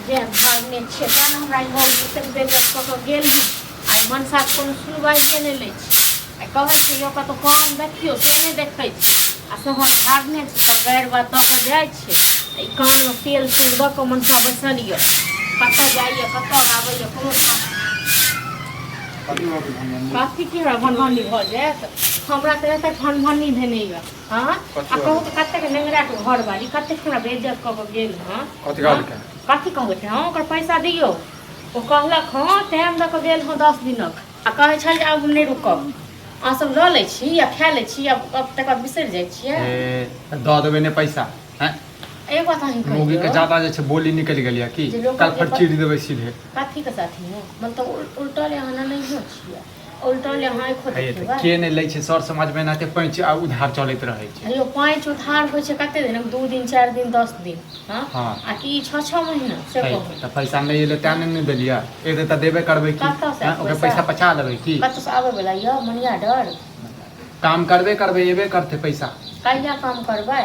जे भागने छियै तहन हमरा घर से बेजत कऽ कऽ गेल आ मनसा कोनो सुनवाइए नहि लै छी आ कहै छै यो कतहु काम देखियौ से नहि देखै छी आ शहर भागने छै तऽ गारि बात दऽ कऽ जाइ छै ई कानमे तेल तेल दऽ कऽ मनसा बैसल यऽ कतऽ जाइए कतऽ आबैए कोनो कथी की हमरा भनभनी भऽ जायत हमरा तऽ एतऽ भनभनी धेने यऽ हाँ आ कहू तऽ कतेक नेंगराके घर बाड़ी कतेक हमरा बेइज्जत कऽ कऽ गेल हाँ कथी कहबै हाँ ओकर पैसा दियौ ओ कहलक हाँ टाइम दऽ कऽ गेल हँ 10 दिनक आ कहै छल जे आब नहि रुकब अहाँ सब लऽ लै छी या खा लै छी आब तकर बाद बिसरि जाइ छियै दऽ देबै ने पैसा हैं एक बात अहीं कहियौ मुर्गी के ज्यादा जे छै बोली निकलि गेल यऽ की कल फेर चीर देबै सीधे कथी के साथी हो मतलब उल्टल अहाँ नहीं हो छियै उल्टल अहाँ खोद देबै के नहि लै छै सर समाज में एनाते पैंच आ उधार चलैत रहै छै अयो पैंच उधार होइ छै कते दिन 2 दिन 4 दिन 10 दिन हां आ की 6 महीना से कहू त पैसा नहीं एले त नहीं देलिया एते त देबे करबै की ओकर पैसा पचा लेबै की कत से आबै वाला य मनिया डर काम करबे एबे करते पैसा कहिया काम करबै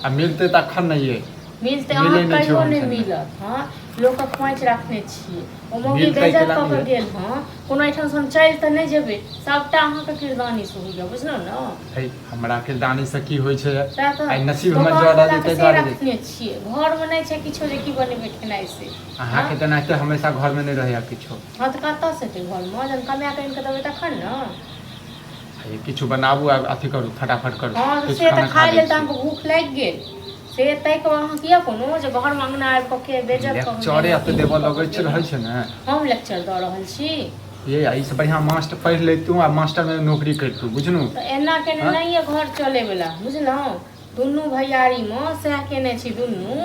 आ मिलते तखन नहीं है मिलते अहाँ कहियो नहीं मिलत हां लोक खोंच रखने छियै ओ मोगी बेइज्जत कऽ के गेल हां कोनो एठाम सन चल त नहीं जेबै सबटा अहाँ के किरदानी से होइया बुझलौ न है हमरा किरदानी से की होय छै आई नसीब हमर जोड़ा देते जोड़ा रखने छियै घर में नहीं छै किछो जे की बनेबै खेनाइ से अहाँ के त नहीं हमेशा घर में नहीं रहया किछो हां त कतऽ से ते घर में जन कमाया कइन के देबै तखन न किछु बनाबू आ अथी करू फटाफट करू हां से त खाइ लेल त हमको भूख लागि गेल से तै को अहाँ किया कोनो जे घर मांगना आबि क के बेइज्जत क लेक्चर एते देबऽ लगै छै रहै छै ने हम लेक्चर द रहल छी ये आई से बढ़िया मास्टर पढ़ लेतू आ मास्टर में नौकरी करतू बुझनु त एना के नहीं है घर चले वाला बुझलौ दुन्नू भैयारी में सह केने छी दुन्नू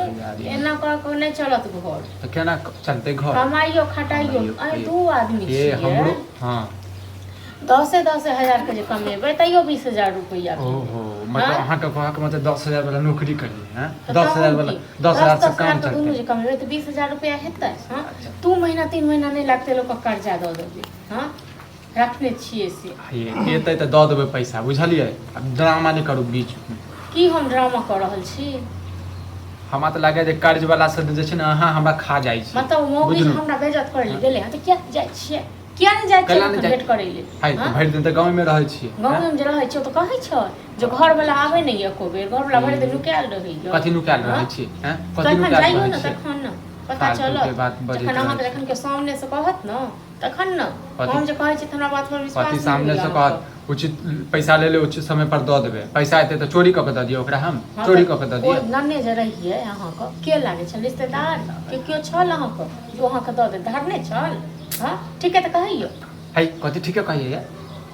एना क के नहीं चलत घर त केना चलते घर कमाइयो खटाइयो अरे दू आदमी छी ये हमरो हां 10 हजार के जे कमेबै तैयो 20,000 रुपया ओहो मतलब अहाँ के कहा के मतलब 10,000 वाला नौकरी करिए हैं 10,000 वाला 10,000 से काम चलते दुनू जे कमेबै त 20,000 रुपया हेतै हां 2 महीना 3 महीना नहीं लागते लोग का कर्जा द देबै हां रखने छियै से ये एतै त द देबै पैसा बुझलियै अब ड्रामा नहीं करू बीच में की हम ड्रामा कर रहल छी हमरा त लागे जे कर्ज वाला से जे छै ने अहाँ हमरा खा जाइ छी मतलब मौगी हमरा बेइज्जत कर गेलै त क्या जाइ छियै किया नहीं जाइ छियै भेट करै ले हाय त भरि दिन त गांव में रहै छियै गांव में जे रहै छियै त कहै छ जे घर वाला आबै नहीं एको बेर घर वाला भरि दिन नुकायल रहै य कथि नुकायल रहै छी हैं कथि नुकायल रहै जाइयो न छी तखन न पता चलत तखन अहाँ के जखन के सामने से कहत न तखन न हम जे कहै छी त हमरा बात पर विश्वास कथि सामने से कहत उचित पैसा ले ले उचित समय पर द देबै पैसा एते त चोरी क के द दियौ ओकरा हम चोरी क के द दियौ नन्ने जे रहिए अहाँ के लागे छ रिश्तेदार के क्यों छल अहाँ को जो अहाँ के द दे धरने छल हां ठीक है त कहियो है कथि ठीक है कहिए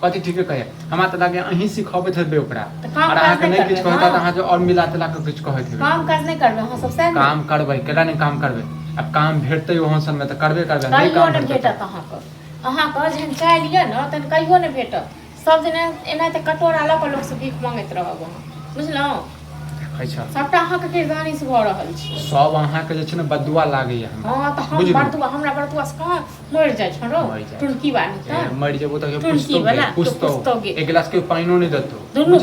कथि ठीक है कहिए हमरा त लागे अहीं सिखाबैत हेबै ओकरा और अहाँ के नहीं किछ कहता त अहाँ जो और मिला तला के किछ कहैत हेबै काम काज नहीं करबे अहाँ सब से काम करबै केला नहीं काम करबै अब काम भेटतै ओहन सन में त करबे करबे नहीं काम भेटत अहाँ के जहन चाय लिया न तहन कहियो नहीं भेटत सब दिन एना त कटोरा ल के लोग से भीख मांगैत रहब अहाँ बुझलौ सबटा अहाँ के किरदानी से भ रहल छी सब अहाँ के जे छै ने बदुआ लागैया हां त हम बदुआ हमरा बदुआ से कहां मर जाय छरो टुनकी बानी त मर जेबो त पुछतो एक गिलास के पानियो नहीं देतो दुन्नू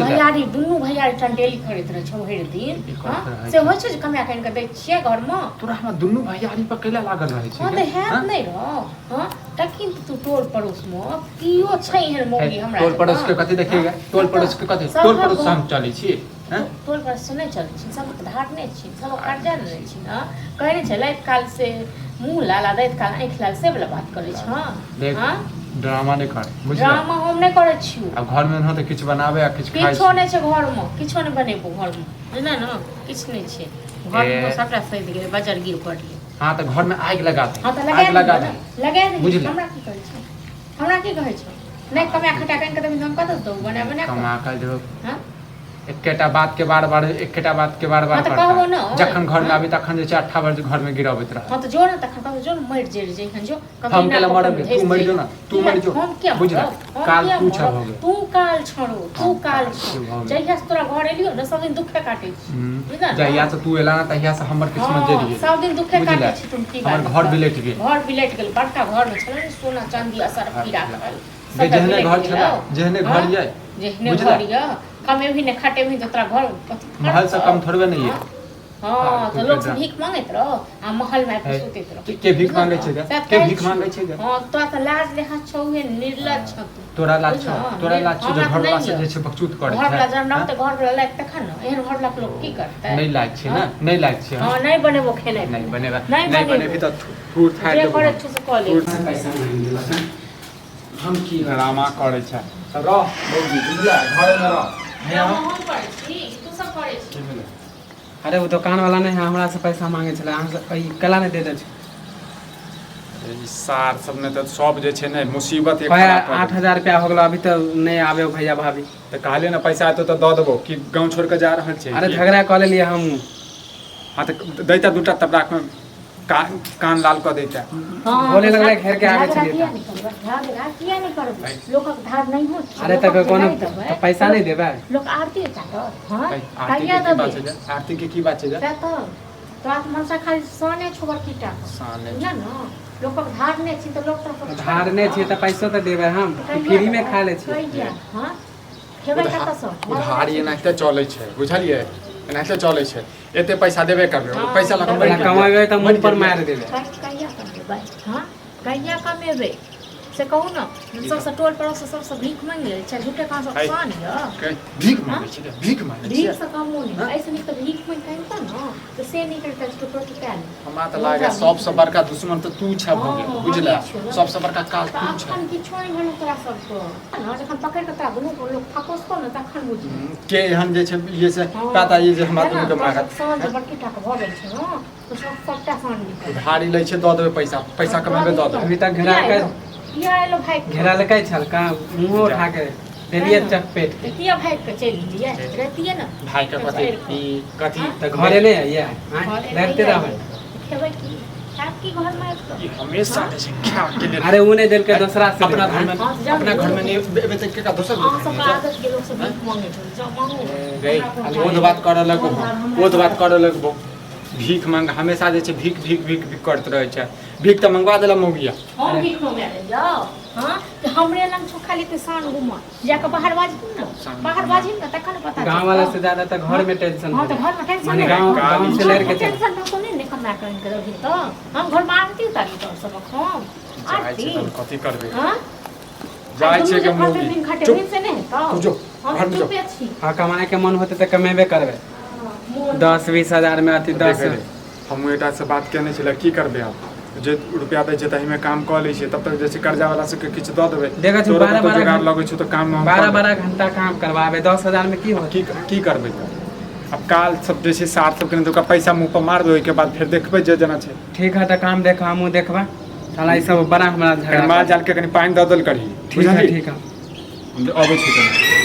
भैयारी टंडेली करैत रह छ भरि दिन हां से होय छै जे कमाया कइन के दै छियै घर में तोरा हमरा दुन्नू भैयारी पर केला लागल रहै छै हां त है नहीं रह हां तकिन तू टोल पड़ोस में कियो छै एहन मौगी हमरा टोल पड़ोस के कथि देखिएगा टोल पड़ोस के कथि टोल पड़ोस हम चलै छी टोल पर से नहीं चलै छी सब धारने छी सब कर्जा ले छी ना कहै छै लैत काल से मुंह लाला दैत काल आँख लाल से वाला बात करै छ हां ड्रामा नहीं कर बुझलिए ड्रामा हम नहीं करै छी अब घर में न त किछ बनाबे आ किछ खाइ किछो नहीं छै घर में किछो नहीं बनेबो घर में बुझना न किछ नहीं छै घर में सबटा सही गेलै बजर गिर पड़लै हां त घर में आग लगा दे हां त लगा दे हमरा की कहै छै हमरा की कहै छै नहीं कमा खटा कइन के हम कत दो बना कमा के दो हां एकेटा बात के बार बार जखन घर में आबी तखन जे 8 बार घर में गिराबैत रह हां त जो न तखन कह जो मर जे जखन जो हम केला मरब तू मर जो ना तू मर जो बुझला काल तू छ हो गए तू काल छड़ो तू काल जहिया से तोरा घर एलियो न सब दिन दुखे काटे बुझला जहिया से तू एला ना तहिया से हमर किस्मत जे रही सब दिन दुखे काटे छी तुम की बात हमर घर बिलेट गेल बड़का घर में छले सोना चांदी असर हीरा लगल जेहने घर छला जेहने घर ये जेहने घर ये कमे भी ने खाटे भी तोरा घर महल से कम थोड़बे नहीं है हां तो लोग से भीख मांगैत रहो आ महल में आके सुतैत रहो के भीख मांगे छै के भीख मांगे छै हां तो त लाज लेहा छौहे निर्लज छ तोरा लाज छ जे घर वाला से जे छै बकचूत करे घर वाला जन रहते घर वाला लायक तखन न एहन घर वाला लोग की करतै नहीं लायक छै ना नहीं लायक छै हां नहीं बनेबो खेनाइ नहीं बनेगा नहीं बनेबी त फूट थाय जे करे छ से कॉलेज पैसा नहीं देला हम की ड्रामा करे छै रह बौजी बुझला घर में रह हम पढ़ै छी तू सब पढ़ै छी अरे वो दुकान वाला नहीं है हमरा से पैसा मांगे छले हम से कला नहीं दे दे छै ई सार सब ने त सब जे छै ने मुसीबत एक भाई 8000 रुपया हो गेलो अभी तो नहीं आबे भैया भाभी त कहले ना पैसा आतो त द देबो कि गांव छोड़ के जा रहल छै अरे झगड़ा कर लेलिए हम हां त दैता दूटा तब राख में कान लाल क देता बोले लगले घेर के आगे चलिए झगड़ा किया नहीं करबे लोकक धार नहीं हो अरे तक कोनो तो पैसा नहीं देबे लोग आरती चाहत हां आरती के की बात छै आरती के की बात छै तो आप मनसा खाली सोने छोड़ कीटा साने ना ना लोकक धार नहीं छी तो लोग तो धार नहीं छी तो पैसा तो देबे हम फ्री में खा ले छी हां खेबै कत से उधार एनाते चलै छै बुझलिए एनाते चलै छै एते पैसा देबे करबे पैसा लग ना कमाबे तो मुंह पर मार देबे कहिया कमेबै हां कहिया कमेबै से कहू ना सबसे टोल पड़ोस सबसे भीख मांग ले छै झूठे कहां से आसान है भीख मांगे छै भीख मांगे छै भीख से कम नहीं ऐसे नहीं तो भीख मांग करता ना तो से नहीं करता तो टोट क्या हमरा त लागे सबसे बड़का दुश्मन त तू छ भ गेल बुझला सबसे बड़का काल तू छ अपन की छोड़ भेल तोरा सबको ना जखन पकड़ के तोरा दुनू लोग फकोस को ना तखन बुझी के एहन जे छै ये से पता ये जे हमरा दुनू के मारत सांझ बड़की टाक भ गेल छै ना तो सबटा सांझ निकल उधारी लै छै द देबे पैसा कमेबे द देबे अभी तक घेरा के किया एलो भाई घेरा लकै छल का मुंह उठा के देलिए चपेट के किया भाई के चल लिए रहतिए ना भाई के कथी तो घरे नहीं है ये रहते रह खेबै की आपकी घर में ये हमेशा से क्या के लिए अरे उने दिल के दूसरा से अपना घर में नहीं बेबे तक का दोसर हां सब आदत के लोग से भीख मांगे जो मांगो गई वो तो बात कर लगो वो तो बात कर लगो भीख मांग हमेशा जे छै भीख भीख भीख भीख करत रहे छै भीख त मंगवा देला मौगिया हम भीख मांगे जाओ हां कि हमरे लंग छो खाली के सान घुमा जाके बाहर बाजी ना बाहर बाजी ना तखन पता गांव वाला से ज्यादा तक घर में टेंशन हां तो घर में टेंशन माने नहीं गांव से लेर के टेंशन ना कोने ने कमा कर के रही तो हम घर में आरती उतारी तो सब हम आरती कथी करबे हां जाय छै के मौगी चुप से नहीं तो तू जो घर में चुप अच्छी हां कमाए के मन होते त कमेबे करबे 10-20 हजार में अति 10 हम एटा से बात केने छले की करबे आप जे रुपया दे छै तही में काम क लै छै तब तक जे छै कर्जा वाला से किछ द देबे देखा छै 12 जोगाड़ लगै छै तो काम में 12 घंटा काम करवाबे 10,000 में की हो की करबे अब काल सब जे छै सार सब के तो पैसा मुंह पर मार देबे के बाद फिर देखबे जे जना छै ठीक है त काम देखा हमहु देखबा साला ई सब बड़ा हमरा झगड़ा माल जाल के कनी पानी द दल करी ठीक है अबै छै